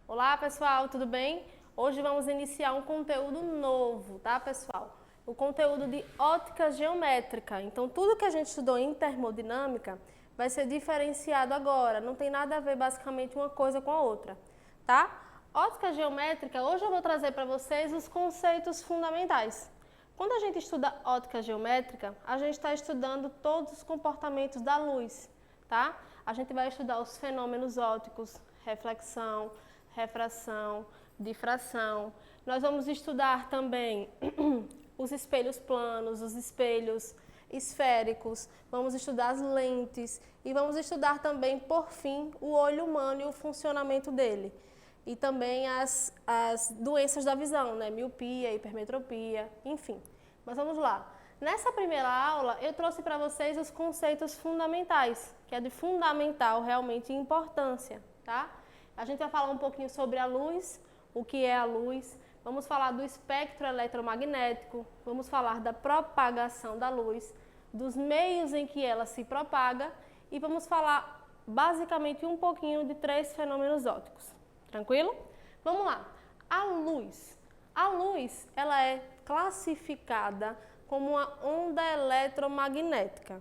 Olá pessoal, tudo bem? Hoje vamos iniciar um conteúdo novo, tá pessoal? O conteúdo de ótica geométrica. Então tudo que a gente estudou em termodinâmica vai ser diferenciado agora, não tem nada a ver basicamente uma coisa com a outra, tá? Ótica geométrica, hoje eu vou trazer para vocês os conceitos fundamentais. Quando a gente estuda ótica geométrica, a gente está estudando todos os comportamentos da luz, tá? A gente vai estudar os fenômenos ópticos, reflexão, refração, difração. Nós vamos estudar também os espelhos planos, os espelhos esféricos, vamos estudar as lentes e vamos estudar também, por fim, o olho humano e o funcionamento dele. E também as doenças da visão, né? Miopia, hipermetropia, enfim. Mas vamos lá. Nessa primeira aula, eu trouxe para vocês os conceitos fundamentais, que é de fundamental realmente importância, tá? A gente vai falar um pouquinho sobre a luz, o que é a luz, vamos falar do espectro eletromagnético, vamos falar da propagação da luz, dos meios em que ela se propaga e vamos falar basicamente um pouquinho de 3 fenômenos ópticos. Tranquilo? Vamos lá. A luz, ela é classificada como uma onda eletromagnética.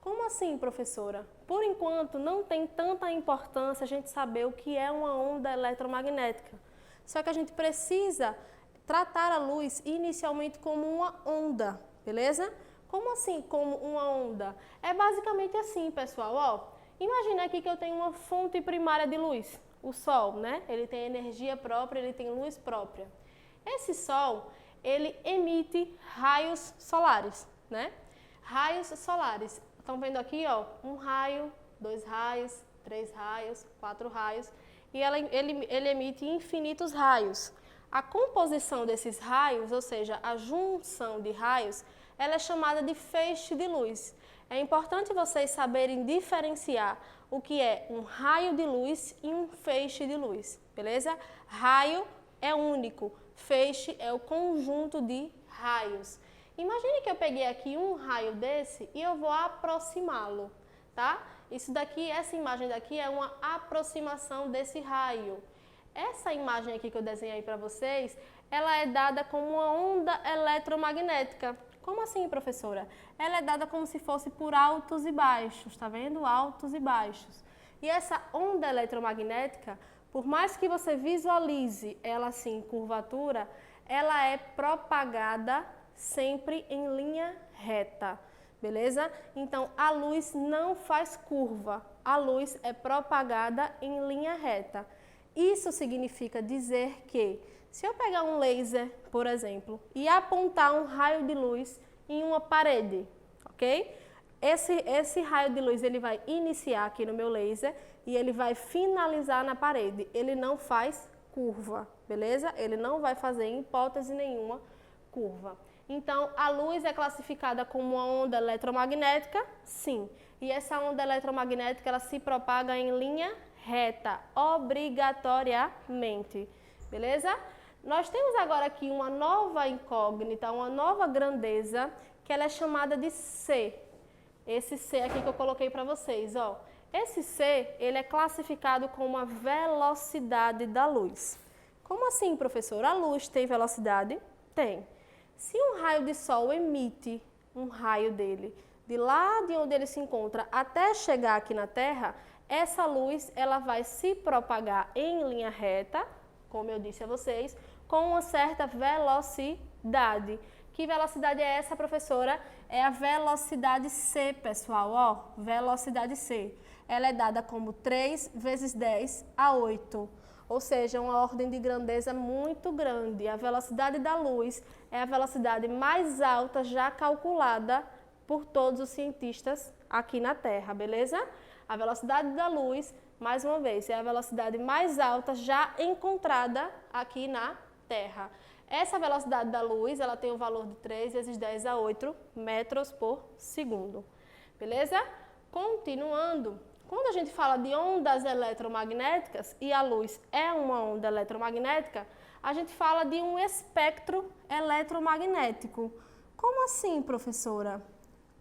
Como assim, professora? Por enquanto, não tem tanta importância a gente saber o que é uma onda eletromagnética. Só que a gente precisa tratar a luz inicialmente como uma onda, beleza? Como assim, como uma onda? É basicamente assim, pessoal, ó. Imagina aqui que eu tenho uma fonte primária de luz, o Sol, né? Ele tem energia própria, ele tem luz própria. Esse Sol, ele emite raios solares, né? Raios solares. Estão vendo aqui, ó, 1 raio, 2 raios, 3 raios, 4 raios, e ele emite infinitos raios. A composição desses raios, ou seja, a junção de raios, ela é chamada de feixe de luz. É importante vocês saberem diferenciar o que é um raio de luz e um feixe de luz, beleza? Raio é único, feixe é o conjunto de raios. Imagine que eu peguei aqui um raio desse e eu vou aproximá-lo, tá? Isso daqui, essa imagem daqui é uma aproximação desse raio. Essa imagem aqui que eu desenhei para vocês, ela é dada como uma onda eletromagnética. Como assim, professora? Ela é dada como se fosse por altos e baixos, tá vendo? Altos e baixos. E essa onda eletromagnética, por mais que você visualize ela assim em curvatura, ela é propagada sempre em linha reta, beleza? Então, a luz não faz curva, a luz é propagada em linha reta. Isso significa dizer que, se eu pegar um laser, por exemplo, e apontar um raio de luz em uma parede, ok? Esse raio de luz ele vai iniciar aqui no meu laser e ele vai finalizar na parede. Ele não faz curva, beleza? Ele não vai fazer, em hipótese nenhuma, curva. Então, a luz é classificada como uma onda eletromagnética? Sim. E essa onda eletromagnética, ela se propaga em linha reta, obrigatoriamente. Beleza? Nós temos agora aqui uma nova incógnita, uma nova grandeza, que ela é chamada de C. Esse C aqui que eu coloquei para vocês, ó. Esse C, ele é classificado como a velocidade da luz. Como assim, professor? A luz tem velocidade? Tem. Se um raio de sol emite um raio dele, de lá de onde ele se encontra até chegar aqui na Terra, essa luz ela vai se propagar em linha reta, como eu disse a vocês, com uma certa velocidade. Que velocidade é essa, professora? É a velocidade C, pessoal, ó, velocidade C. Ela é dada como 3 vezes 10 a 8. Ou seja, uma ordem de grandeza muito grande. A velocidade da luz é a velocidade mais alta já calculada por todos os cientistas aqui na Terra, beleza? A velocidade da luz, mais uma vez, é a velocidade mais alta já encontrada aqui na Terra. Essa velocidade da luz, ela tem o valor de 3 vezes 10 a 8 metros por segundo, beleza? Continuando. Quando a gente fala de ondas eletromagnéticas e a luz é uma onda eletromagnética, a gente fala de um espectro eletromagnético. Como assim, professora?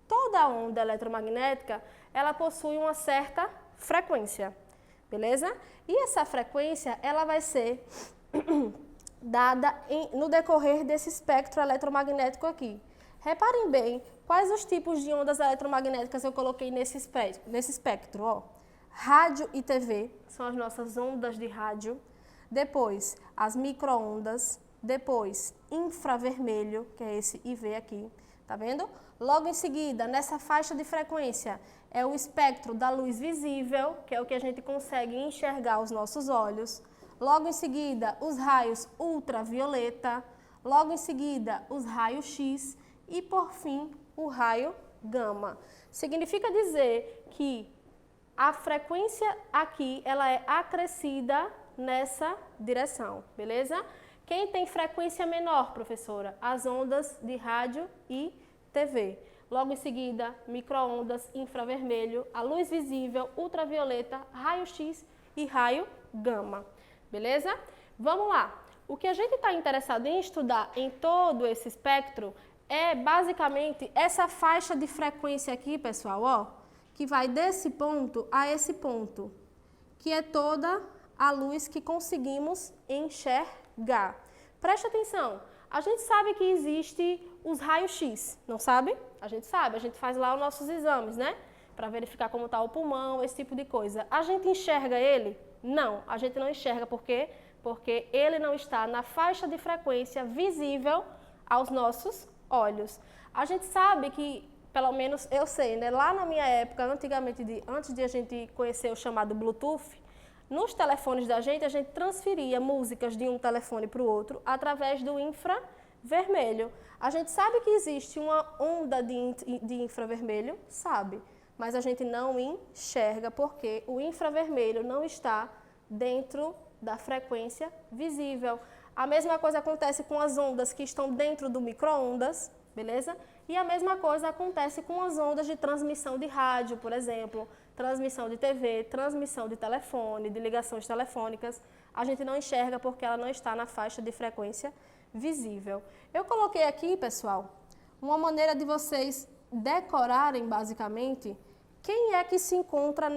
Toda onda eletromagnética, ela possui uma certa frequência, beleza? E essa frequência, ela vai ser dada no decorrer desse espectro eletromagnético aqui. Reparem bem, quais os tipos de ondas eletromagnéticas eu coloquei nesse espectro, ó. Rádio e TV são as nossas ondas de rádio. Depois, as micro-ondas. Depois, infravermelho, que é esse IV aqui, tá vendo? Logo em seguida, nessa faixa de frequência, é o espectro da luz visível, que é o que a gente consegue enxergar aos nossos olhos. Logo em seguida, os raios ultravioleta. Logo em seguida, os raios X. E, por fim, o raio gama. Significa dizer que a frequência aqui, ela é acrescida nessa direção, beleza? Quem tem frequência menor, professora? As ondas de rádio e TV. Logo em seguida, micro-ondas, infravermelho, a luz visível, ultravioleta, raio X e raio gama, beleza? Vamos lá. O que a gente está interessado em estudar em todo esse espectro é basicamente essa faixa de frequência aqui, pessoal, ó, que vai desse ponto a esse ponto, que é toda a luz que conseguimos enxergar. Preste atenção, a gente sabe que existe os raios X, não sabe? A gente sabe, a gente faz lá os nossos exames, né? Para verificar como está o pulmão, esse tipo de coisa. A gente enxerga ele? Não, a gente não enxerga, por quê? Porque ele não está na faixa de frequência visível aos nossos olhos. A gente sabe que, pelo menos eu sei, né? Lá na minha época, antes de a gente conhecer o chamado Bluetooth, nos telefones da gente, a gente transferia músicas de um telefone para o outro através do infravermelho. A gente sabe que existe uma onda de infravermelho, sabe, mas a gente não enxerga porque o infravermelho não está dentro da frequência visível. A mesma coisa acontece com as ondas que estão dentro do micro-ondas, beleza? E a mesma coisa acontece com as ondas de transmissão de rádio, por exemplo, transmissão de TV, transmissão de telefone, de ligações telefônicas. A gente não enxerga porque ela não está na faixa de frequência visível. Eu coloquei aqui, pessoal, uma maneira de vocês decorarem, basicamente, quem é que se encontra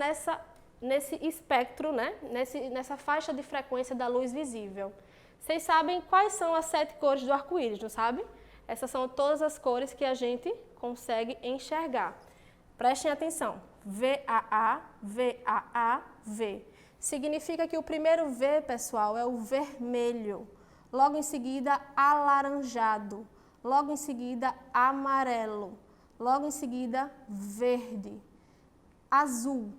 nesse espectro, né? Nessa faixa de frequência da luz visível. Vocês sabem quais são as 7 cores do arco-íris, não sabe? Essas são todas as cores que a gente consegue enxergar. Prestem atenção. VAA, VAA, V. Significa que o primeiro V, pessoal, é o vermelho. Logo em seguida, alaranjado. Logo em seguida, amarelo. Logo em seguida, verde. Azul,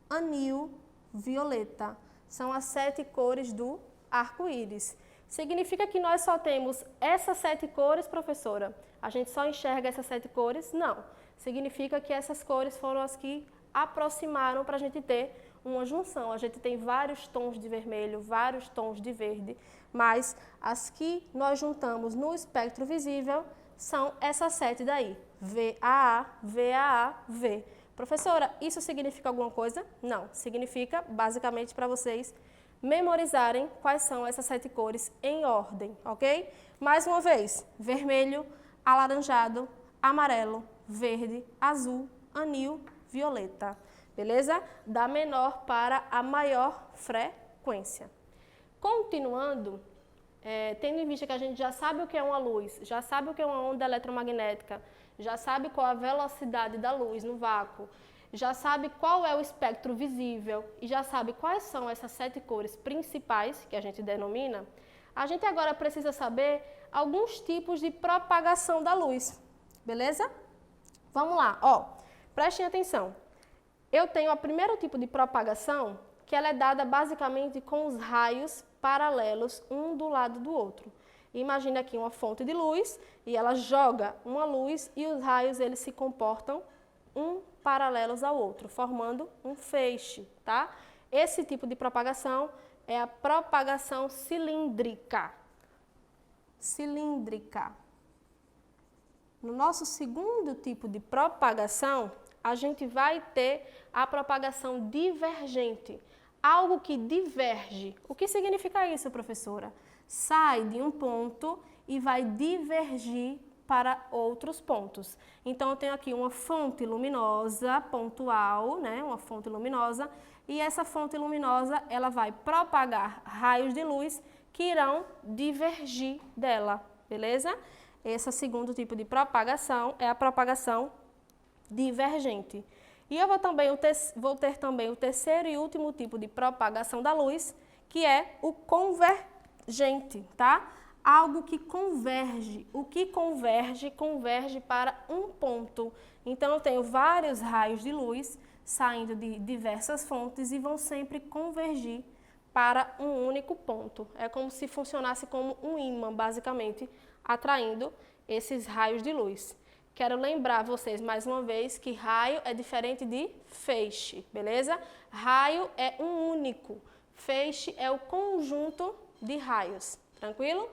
anil, violeta. São as 7 cores do arco-íris. Significa que nós só temos essas 7 cores, professora? A gente só enxerga essas 7 cores? Não. Significa que essas cores foram as que aproximaram para a gente ter uma junção. A gente tem vários tons de vermelho, vários tons de verde, mas as que nós juntamos no espectro visível são essas 7 daí. VAA, VAA, V. Professora, isso significa alguma coisa? Não. Significa, basicamente, para vocês memorizarem quais são essas 7 cores em ordem, ok? Mais uma vez, vermelho, alaranjado, amarelo, verde, azul, anil, violeta, beleza? Da menor para a maior frequência. Continuando, tendo em vista que a gente já sabe o que é uma luz, já sabe o que é uma onda eletromagnética, já sabe qual a velocidade da luz no vácuo, já sabe qual é o espectro visível e já sabe quais são essas 7 cores principais que a gente denomina, a gente agora precisa saber alguns tipos de propagação da luz, beleza? Vamos lá, ó, prestem atenção. Eu tenho o primeiro tipo de propagação, que ela é dada basicamente com os raios paralelos um do lado do outro. Imagina aqui uma fonte de luz e ela joga uma luz e os raios eles se comportam paralelos ao outro, formando um feixe, tá? Esse tipo de propagação é a propagação cilíndrica. Cilíndrica. No nosso segundo tipo de propagação, a gente vai ter a propagação divergente, algo que diverge. O que significa isso, professora? sai de um ponto e vai divergir para outros pontos. Então, eu tenho aqui uma fonte luminosa pontual, né, uma fonte luminosa, e essa fonte luminosa, ela vai propagar raios de luz que irão divergir dela, beleza? Esse segundo tipo de propagação é a propagação divergente. E eu vou ter também o terceiro e último tipo de propagação da luz, que é o convergente, tá? Algo que converge. O que converge, converge para um ponto. Então, eu tenho vários raios de luz saindo de diversas fontes e vão sempre convergir para um único ponto. É como se funcionasse como um ímã, basicamente, atraindo esses raios de luz. Quero lembrar vocês mais uma vez que raio é diferente de feixe, beleza? Raio é um único, feixe é o conjunto de raios, tranquilo?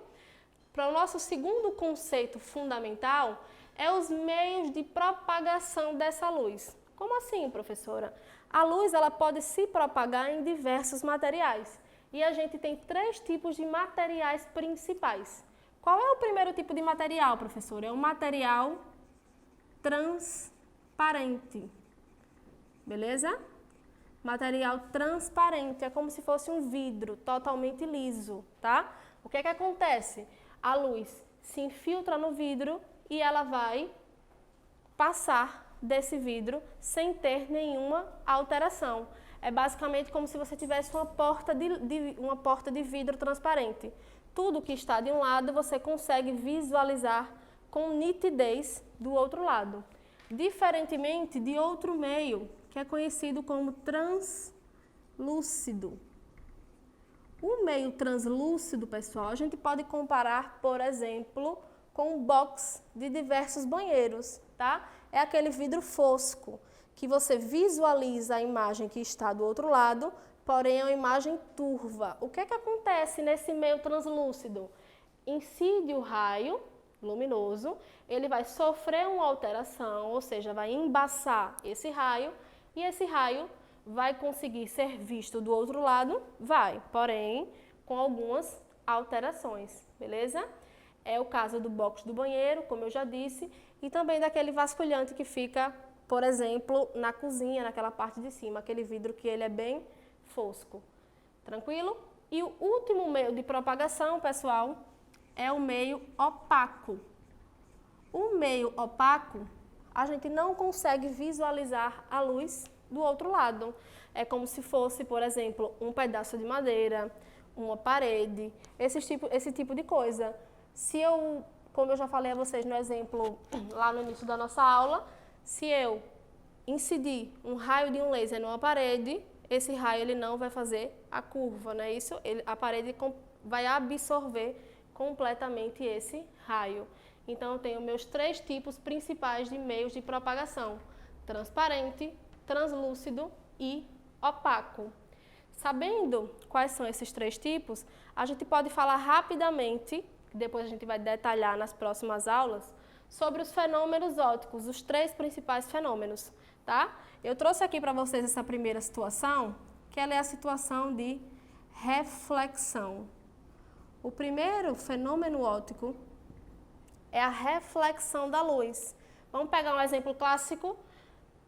Para o nosso segundo conceito fundamental é os meios de propagação dessa luz. Como assim, professora? A luz ela pode se propagar em diversos materiais e a gente tem 3 tipos de materiais principais. Qual é o primeiro tipo de material, professora? É o material transparente, beleza? Material transparente, é como se fosse um vidro totalmente liso, tá? O que é que acontece? A luz se infiltra no vidro e ela vai passar desse vidro sem ter nenhuma alteração. É basicamente como se você tivesse uma porta de vidro transparente. Tudo que está de um lado você consegue visualizar com nitidez do outro lado. Diferentemente de outro meio, que é conhecido como translúcido. O meio translúcido, pessoal, a gente pode comparar, por exemplo, com um box de diversos banheiros, tá? É aquele vidro fosco, que você visualiza a imagem que está do outro lado, porém é uma imagem turva. O que é que acontece nesse meio translúcido? Incide o raio luminoso, ele vai sofrer uma alteração, ou seja, vai embaçar esse raio, e esse raio vai conseguir ser visto do outro lado? Vai, porém, com algumas alterações, beleza? É o caso do box do banheiro, como eu já disse, e também daquele vasculhante que fica, por exemplo, na cozinha, naquela parte de cima, aquele vidro que ele é bem fosco. Tranquilo? E o último meio de propagação, pessoal, é o meio opaco. O meio opaco, a gente não consegue visualizar a luz do outro lado. É como se fosse, por exemplo, um pedaço de madeira, uma parede, esse tipo de coisa. Se eu, como eu já falei a vocês no exemplo lá no início da nossa aula, se eu incidir um raio de um laser numa parede, esse raio ele não vai fazer a curva, né? A parede vai absorver completamente esse raio. Então, eu tenho meus 3 tipos principais de meios de propagação: transparente, translúcido e opaco. Sabendo quais são esses 3 tipos, a gente pode falar rapidamente, depois a gente vai detalhar nas próximas aulas, sobre os fenômenos ópticos, os 3 principais fenômenos, tá? Eu trouxe aqui para vocês essa primeira situação, que ela é a situação de reflexão. O primeiro fenômeno óptico é a reflexão da luz. Vamos pegar um exemplo clássico.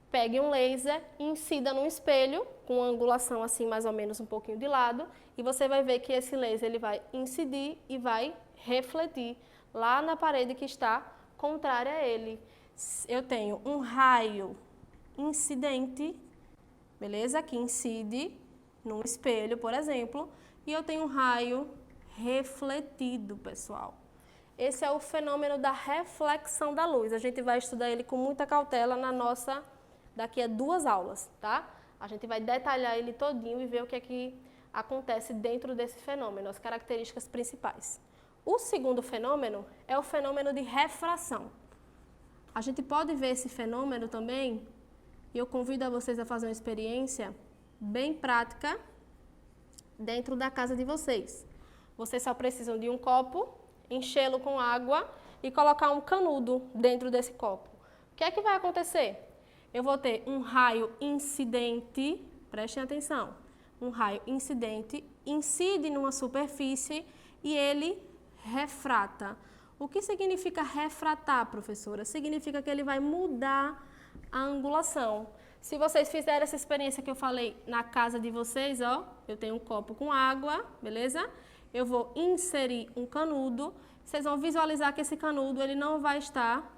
Pegue um laser e incida num espelho, com uma angulação assim mais ou menos um pouquinho de lado, e você vai ver que esse laser ele vai incidir e vai refletir lá na parede que está contrária a ele. Eu tenho um raio incidente, beleza? Que incide num espelho, por exemplo, e eu tenho um raio refletido, pessoal. Esse é o fenômeno da reflexão da luz. A gente vai estudar ele com muita cautela daqui a 2 aulas, tá? A gente vai detalhar ele todinho e ver o que é que acontece dentro desse fenômeno, as características principais. O segundo fenômeno é o fenômeno de refração. A gente pode ver esse fenômeno também, e eu convido a vocês a fazer uma experiência bem prática dentro da casa de vocês. Vocês só precisam de um copo, enchê-lo com água e colocar um canudo dentro desse copo. O que é que vai acontecer? Eu vou ter um raio incidente, prestem atenção, um raio incidente incide numa superfície e ele refrata. O que significa refratar, professora? Significa que ele vai mudar a angulação. Se vocês fizerem essa experiência que eu falei na casa de vocês, ó, eu tenho um copo com água, beleza? Eu vou inserir um canudo. Vocês vão visualizar que esse canudo, ele não vai estar,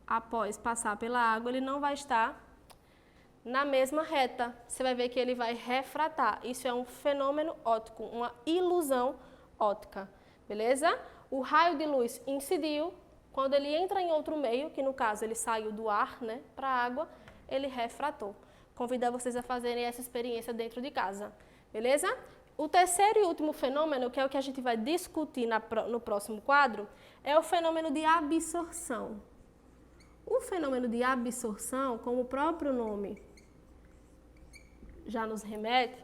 após passar pela água, ele não vai estar na mesma reta. Você vai ver que ele vai refratar. Isso é um fenômeno óptico, uma ilusão óptica, beleza? O raio de luz incidiu, quando ele entra em outro meio, que no caso ele saiu do ar, né, para a água, ele refratou. Convido vocês a fazerem essa experiência dentro de casa, beleza? O terceiro e último fenômeno, que é o que a gente vai discutir no próximo quadro, é o fenômeno de absorção. O fenômeno de absorção, como o próprio nome já nos remete,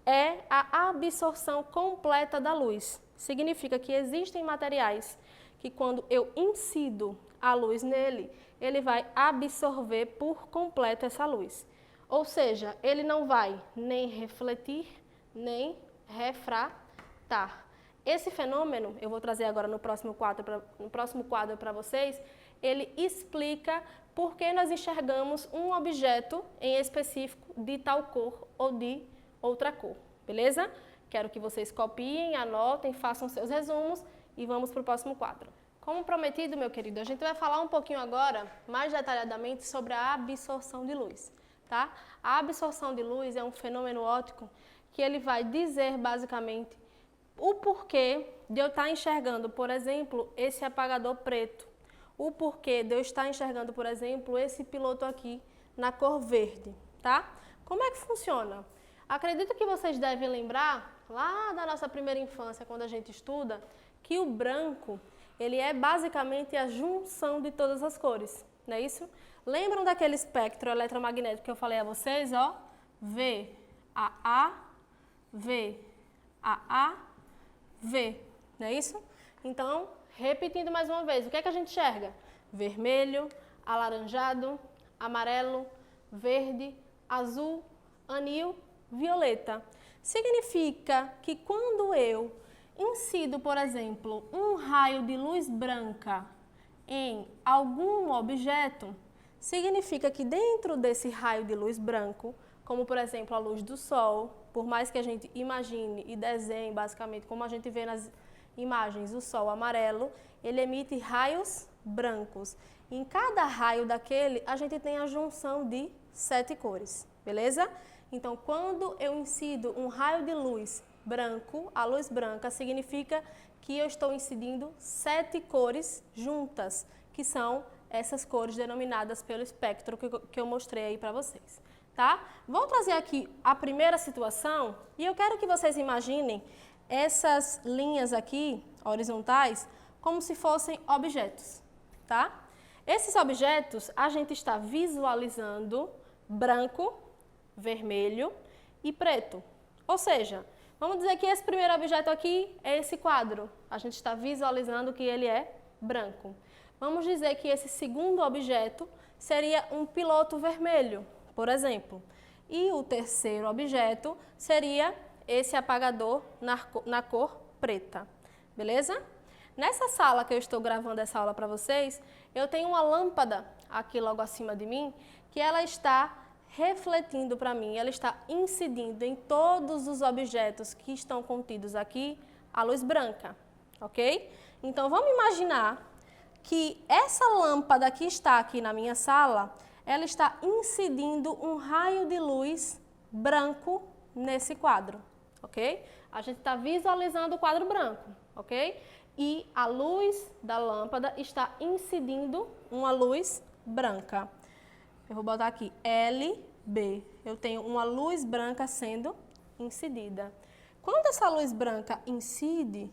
é a absorção completa da luz. Significa que existem materiais que quando eu incido a luz nele, ele vai absorver por completo essa luz. Ou seja, ele não vai nem refletir, nem refratar. Esse fenômeno, eu vou trazer agora no próximo quadro para vocês, ele explica por que nós enxergamos um objeto em específico de tal cor ou de outra cor, beleza? Quero que vocês copiem, anotem, façam seus resumos e vamos para o próximo quadro. Como prometido, meu querido, a gente vai falar um pouquinho agora, mais detalhadamente, sobre a absorção de luz, tá? A absorção de luz é um fenômeno óptico que ele vai dizer, basicamente, o porquê de eu estar enxergando, por exemplo, esse apagador preto. O porquê de eu estar enxergando, por exemplo, esse piloto aqui na cor verde, tá? Como é que funciona? Acredito que vocês devem lembrar, lá da nossa primeira infância, quando a gente estuda, que o branco, ele é basicamente a junção de todas as cores, não é isso? Lembram daquele espectro eletromagnético que eu falei a vocês, ó? V, AA, V, AA, V, não é isso? Então, repetindo mais uma vez, o que é que a gente enxerga? Vermelho, alaranjado, amarelo, verde, azul, anil, violeta. Significa que quando eu incido, por exemplo, um raio de luz branca em algum objeto, significa que dentro desse raio de luz branco, como por exemplo a luz do sol, por mais que a gente imagine e desenhe basicamente como a gente vê nas imagens, o sol amarelo, ele emite raios brancos. Em cada raio daquele, a gente tem a junção de 7 cores, beleza? Então, quando eu incido um raio de luz branco, a luz branca significa que eu estou incidindo 7 cores juntas, que são essas cores denominadas pelo espectro que eu mostrei aí para vocês, tá? Vou trazer aqui a primeira situação e eu quero que vocês imaginem essas linhas aqui, horizontais, como se fossem objetos, tá? Esses objetos a gente está visualizando branco, vermelho e preto. Ou seja, vamos dizer que esse primeiro objeto aqui é esse quadro. A gente está visualizando que ele é branco. Vamos dizer que esse segundo objeto seria um piloto vermelho, por exemplo. E o terceiro objeto seria esse apagador na cor preta, beleza? Nessa sala que eu estou gravando essa aula para vocês, eu tenho uma lâmpada aqui logo acima de mim, que ela está refletindo para mim, ela está incidindo em todos os objetos que estão contidos aqui a luz branca, ok? Então, vamos imaginar que essa lâmpada que está aqui na minha sala, ela está incidindo um raio de luz branco nesse quadro, ok? A gente está visualizando o quadro branco, ok? E a luz da lâmpada está incidindo uma luz branca. Eu vou botar aqui LB. Eu tenho uma luz branca sendo incidida. Quando essa luz branca incide,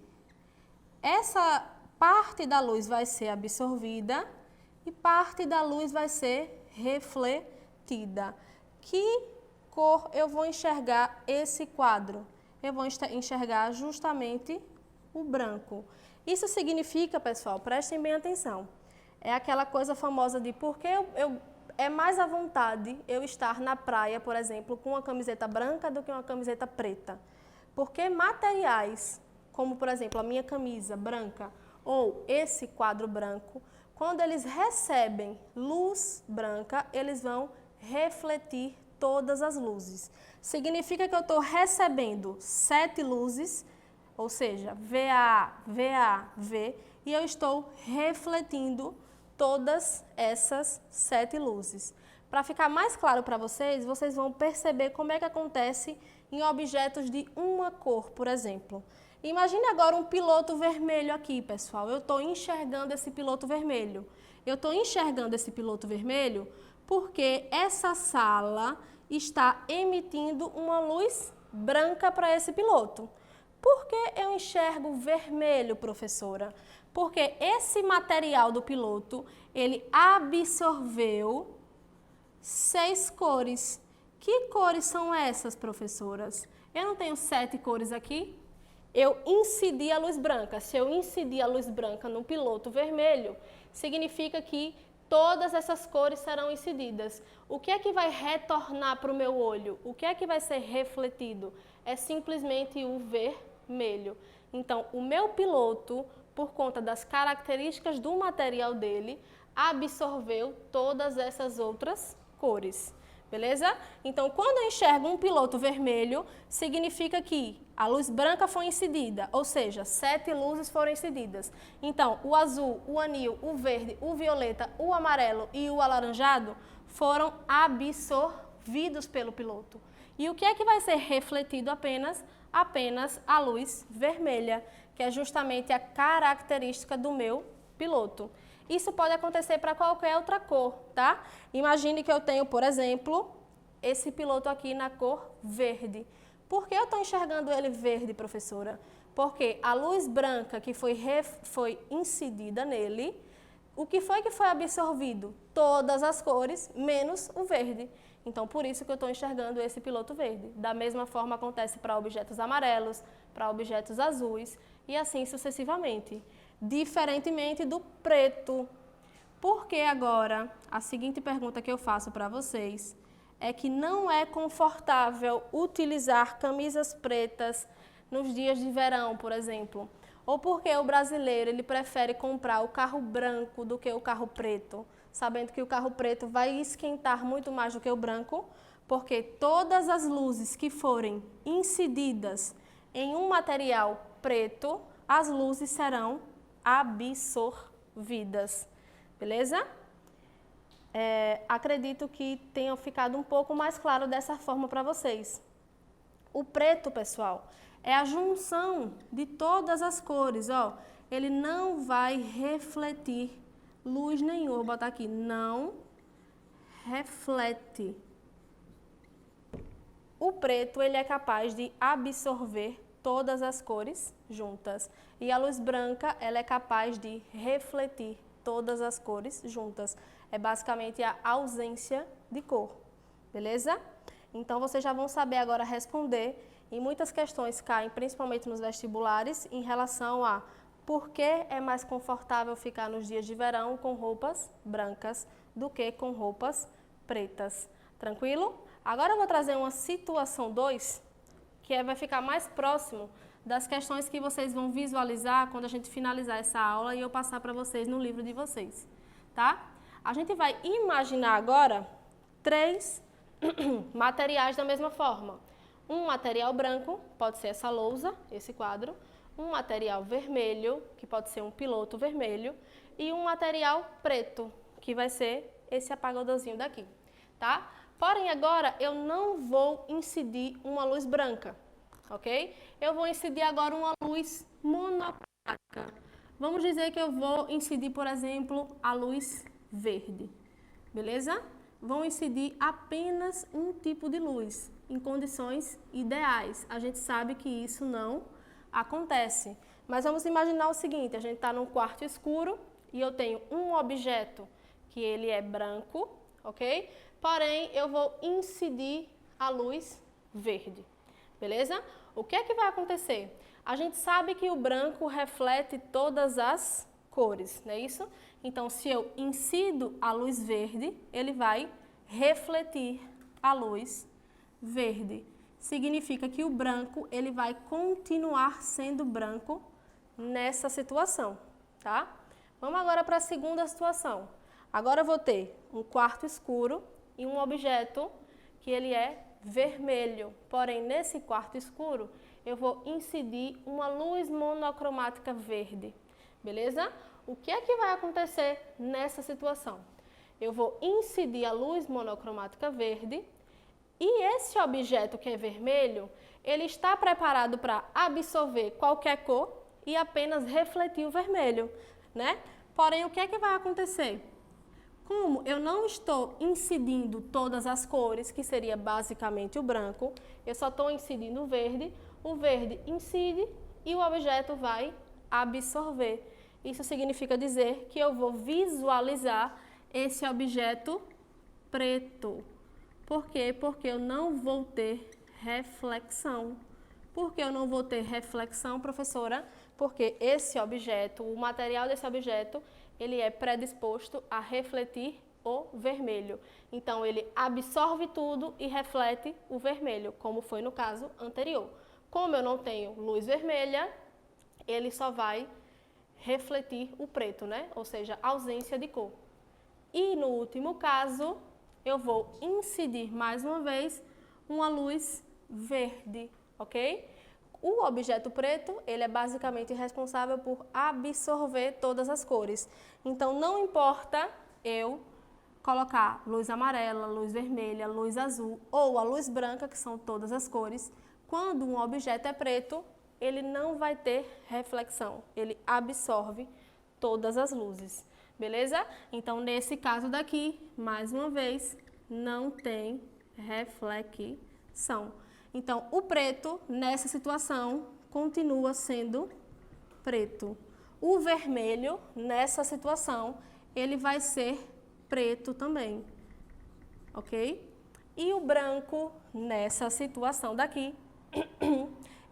essa parte da luz vai ser absorvida e parte da luz vai ser refletida. Que cor eu vou enxergar esse quadro? Eu vou enxergar justamente o branco. Isso significa, pessoal, prestem bem atenção, é aquela coisa famosa de por que é mais à vontade eu estar na praia, por exemplo, com uma camiseta branca do que uma camiseta preta. Porque materiais como por exemplo a minha camisa branca ou esse quadro branco, quando eles recebem luz branca, eles vão refletir todas as luzes. Significa que eu estou recebendo 7 luzes, ou seja, VA, VA, V, e eu estou refletindo todas essas 7 luzes. Para ficar mais claro para vocês, vocês vão perceber como é que acontece em objetos de uma cor, por exemplo. Imagine agora um piloto vermelho aqui, pessoal. Eu estou enxergando esse piloto vermelho. Eu estou enxergando esse piloto vermelho porque essa sala está emitindo uma luz branca para esse piloto. Por que eu enxergo vermelho, professora? Porque esse material do piloto, ele absorveu 6 cores. Que cores são essas, professoras? Eu não tenho 7 cores aqui? Eu incidi a luz branca. Se eu incidir a luz branca no piloto vermelho, significa que todas essas cores serão incididas. O que é que vai retornar para o meu olho? O que é que vai ser refletido? É simplesmente o vermelho. Então, o meu piloto, por conta das características do material dele, absorveu todas essas outras cores. Beleza? Então, quando eu enxergo um piloto vermelho, significa que a luz branca foi incidida, ou seja, 7 luzes foram incididas. Então, o azul, o anil, o verde, o violeta, o amarelo e o alaranjado foram absorvidos pelo piloto. E o que é que vai ser refletido apenas? Apenas a luz vermelha, que é justamente a característica do meu piloto. Isso pode acontecer para qualquer outra cor, tá? Imagine que eu tenho, por exemplo, esse piloto aqui na cor verde. Por que eu estou enxergando ele verde, professora? Porque a luz branca que foi incidida nele, o que foi absorvido? Todas as cores, menos o verde. Então, por isso que eu estou enxergando esse piloto verde. Da mesma forma acontece para objetos amarelos, para objetos azuis e assim sucessivamente. Diferentemente do preto. Porque agora, a seguinte pergunta que eu faço para vocês é que não é confortável utilizar camisas pretas nos dias de verão, por exemplo. Ou porque o brasileiro ele prefere comprar o carro branco do que o carro preto, sabendo que o carro preto vai esquentar muito mais do que o branco, porque todas as luzes que forem incididas em um material preto, as luzes serão absorvidas. Beleza? Acredito que tenha ficado um pouco mais claro dessa forma para vocês. O preto, pessoal, é a junção de todas as cores, ó. Ele não vai refletir luz nenhuma. Vou botar aqui, não reflete. O preto, ele é capaz de absorver todas as cores juntas. E a luz branca, ela é capaz de refletir todas as cores juntas. É basicamente a ausência de cor, beleza? Então, vocês já vão saber agora responder. E muitas questões caem, principalmente nos vestibulares, em relação a por que é mais confortável ficar nos dias de verão com roupas brancas do que com roupas pretas. Tranquilo? Agora eu vou trazer uma situação 2, que vai ficar mais próximo das questões que vocês vão visualizar quando a gente finalizar essa aula e eu passar para vocês no livro de vocês, tá? A gente vai imaginar agora 3 materiais da mesma forma. Um material branco, pode ser essa lousa, esse quadro, um material vermelho, que pode ser um piloto vermelho, e um material preto, que vai ser esse apagadorzinho daqui, tá? Porém, agora eu não vou incidir uma luz branca, ok? Eu vou incidir agora uma luz monocromática. Vamos dizer que eu vou incidir, por exemplo, a luz verde, beleza? Vão incidir apenas um tipo de luz, em condições ideais. A gente sabe que isso não acontece. Mas vamos imaginar o seguinte, a gente está num quarto escuro e eu tenho um objeto que ele é branco, ok? Porém, eu vou incidir a luz verde, beleza? O que é que vai acontecer? A gente sabe que o branco reflete todas as cores, não é isso? Então, se eu incido a luz verde, ele vai refletir a luz verde. significa que o branco ele vai continuar sendo branco nessa situação, tá? Vamos agora para a segunda situação. Agora eu vou ter um quarto escuro e um objeto que ele é vermelho. Porém, nesse quarto escuro, eu vou incidir uma luz monocromática verde, beleza? O que é que vai acontecer nessa situação? Eu vou incidir a luz monocromática verde e esse objeto que é vermelho, ele está preparado para absorver qualquer cor e apenas refletir o vermelho, né? Porém, o que é que vai acontecer? Como eu não estou incidindo todas as cores, que seria basicamente o branco, eu só estou incidindo o verde incide e o objeto vai absorver. Isso significa dizer que eu vou visualizar esse objeto preto. Por quê? Porque eu não vou ter reflexão. Por que eu não vou ter reflexão, professora? Porque esse objeto, o material desse objeto, ele é predisposto a refletir o vermelho. Então, ele absorve tudo e reflete o vermelho, como foi no caso anterior. Como eu não tenho luz vermelha, ele só vai refletir o preto, né? Ou seja, ausência de cor. E no último caso, eu vou incidir mais uma vez uma luz verde, ok? O objeto preto, ele é basicamente responsável por absorver todas as cores. Então, não importa eu colocar luz amarela, luz vermelha, luz azul ou a luz branca, que são todas as cores, quando um objeto é preto, ele não vai ter reflexão, ele absorve todas as luzes, beleza? Então, nesse caso daqui, mais uma vez, não tem reflexão. Então, o preto, nessa situação, continua sendo preto. O vermelho, nessa situação, ele vai ser preto também, ok? E o branco, nessa situação daqui,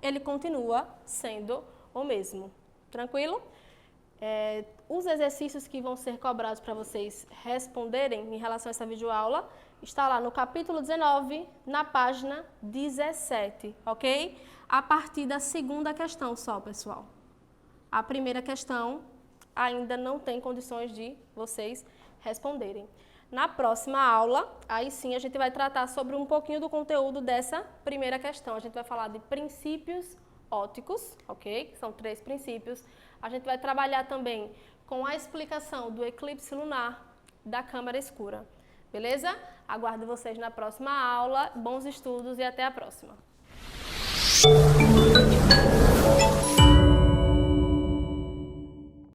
ele continua sendo o mesmo. Tranquilo? Os exercícios que vão ser cobrados para vocês responderem em relação a essa videoaula está lá no capítulo 19, na página 17, ok? A partir da segunda questão só, pessoal. A primeira questão ainda não tem condições de vocês responderem. Na próxima aula, aí sim a gente vai tratar sobre um pouquinho do conteúdo dessa primeira questão. A gente vai falar de princípios ópticos, ok? São 3 princípios. A gente vai trabalhar também com a explicação do eclipse lunar da câmara escura. Beleza? Aguardo vocês na próxima aula. Bons estudos e até a próxima.